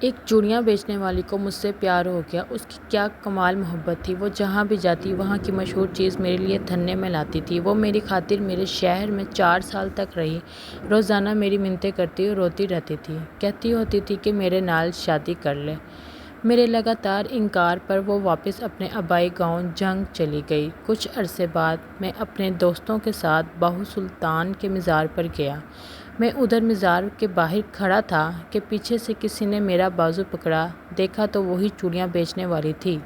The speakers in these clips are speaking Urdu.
ایک چوڑیاں بیچنے والی کو مجھ سے پیار ہو گیا۔ اس کی کیا کمال محبت تھی۔ وہ جہاں بھی جاتی وہاں کی مشہور چیز میرے لیے دھرنے میں لاتی تھی۔ وہ میری خاطر میرے شہر میں 4 سال تک رہی۔ روزانہ میری منتیں کرتی اور روتی رہتی تھی۔ کہتی ہوتی تھی کہ میرے نال شادی کر لے۔ میرے لگاتار انکار پر وہ واپس اپنے آبائی گاؤں جنگ چلی گئی۔ کچھ عرصے بعد میں اپنے دوستوں کے ساتھ باہو سلطان کے مزار پر گیا۔ میں ادھر مزار کے باہر کھڑا تھا کہ پیچھے سے کسی نے میرا بازو پکڑا۔ دیکھا تو وہی چوڑیاں بیچنے والی تھی۔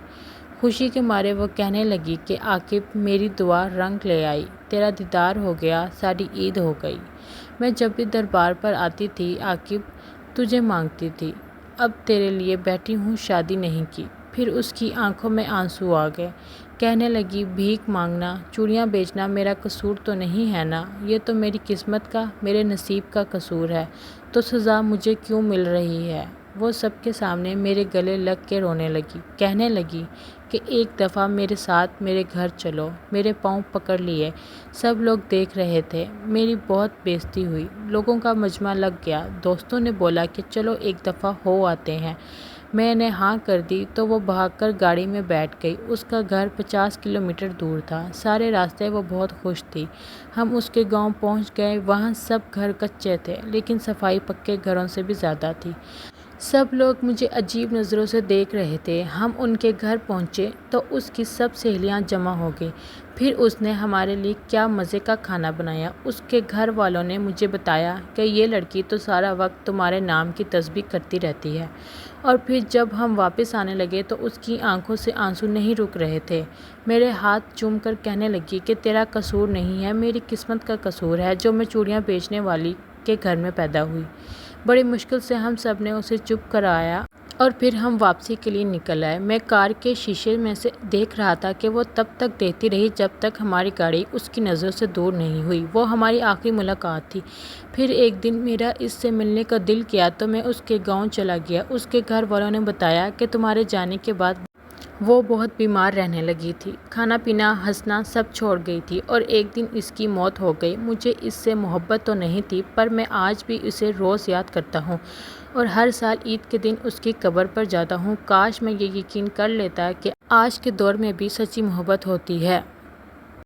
خوشی کے مارے وہ کہنے لگی کہ عاقب میری دعا رنگ لے آئی، تیرا دیدار ہو گیا، ساری عید ہو گئی۔ میں جب بھی دربار پر آتی تھی عاقب تجھے مانگتی تھی، اب تیرے لیے بیٹھی ہوں، شادی نہیں کی۔ پھر اس کی آنکھوں میں آنسو آ گئے۔ کہنے لگی بھیک مانگنا، چوڑیاں بیچنا میرا قصور تو نہیں ہے نا، یہ تو میری قسمت کا، میرے نصیب کا قصور ہے، تو سزا مجھے کیوں مل رہی ہے؟ وہ سب کے سامنے میرے گلے لگ کے رونے لگی۔ کہنے لگی کہ ایک دفعہ میرے ساتھ میرے گھر چلو۔ میرے پاؤں پکڑ لیے۔ سب لوگ دیکھ رہے تھے۔ میری بہت بے عزتی ہوئی۔ لوگوں کا مجمع لگ گیا۔ دوستوں نے بولا کہ چلو ایک دفعہ ہو آتے ہیں۔ میں نے ہاں کر دی تو وہ بھاگ کر گاڑی میں بیٹھ گئی۔ اس کا گھر 50 کلومیٹر دور تھا۔ سارے راستے وہ بہت خوش تھی۔ ہم اس کے گاؤں پہنچ گئے۔ وہاں سب گھر کچے تھے لیکن صفائی پکے گھروں سے بھی زیادہ تھی۔ سب لوگ مجھے عجیب نظروں سے دیکھ رہے تھے۔ ہم ان کے گھر پہنچے تو اس کی سب سہیلیاں جمع ہو گئیں۔ پھر اس نے ہمارے لیے کیا مزے کا کھانا بنایا۔ اس کے گھر والوں نے مجھے بتایا کہ یہ لڑکی تو سارا وقت تمہارے نام کی تسبیح کرتی رہتی ہے۔ اور پھر جب ہم واپس آنے لگے تو اس کی آنکھوں سے آنسو نہیں رک رہے تھے۔ میرے ہاتھ چوم کر کہنے لگی کہ تیرا قصور نہیں ہے، میری قسمت کا قصور ہے جو میں چوڑیاں بیچنے والی کے گھر میں پیدا ہوئی۔ بڑی مشکل سے ہم سب نے اسے چپ کرایا اور پھر ہم واپسی کے لیے نکل آئے۔ میں کار کے شیشے میں سے دیکھ رہا تھا کہ وہ تب تک دیکھتی رہی جب تک ہماری گاڑی اس کی نظروں سے دور نہیں ہوئی۔ وہ ہماری آخری ملاقات تھی۔ پھر ایک دن میرا اس سے ملنے کا دل کیا تو میں اس کے گاؤں چلا گیا۔ اس کے گھر والوں نے بتایا کہ تمہارے جانے کے بعد وہ بہت بیمار رہنے لگی تھی، کھانا پینا ہنسنا سب چھوڑ گئی تھی اور ایک دن اس کی موت ہو گئی۔ مجھے اس سے محبت تو نہیں تھی پر میں آج بھی اسے روز یاد کرتا ہوں اور ہر سال عید کے دن اس کی قبر پر جاتا ہوں۔ کاش میں یہ یقین کر لیتا کہ آج کے دور میں بھی سچی محبت ہوتی ہے۔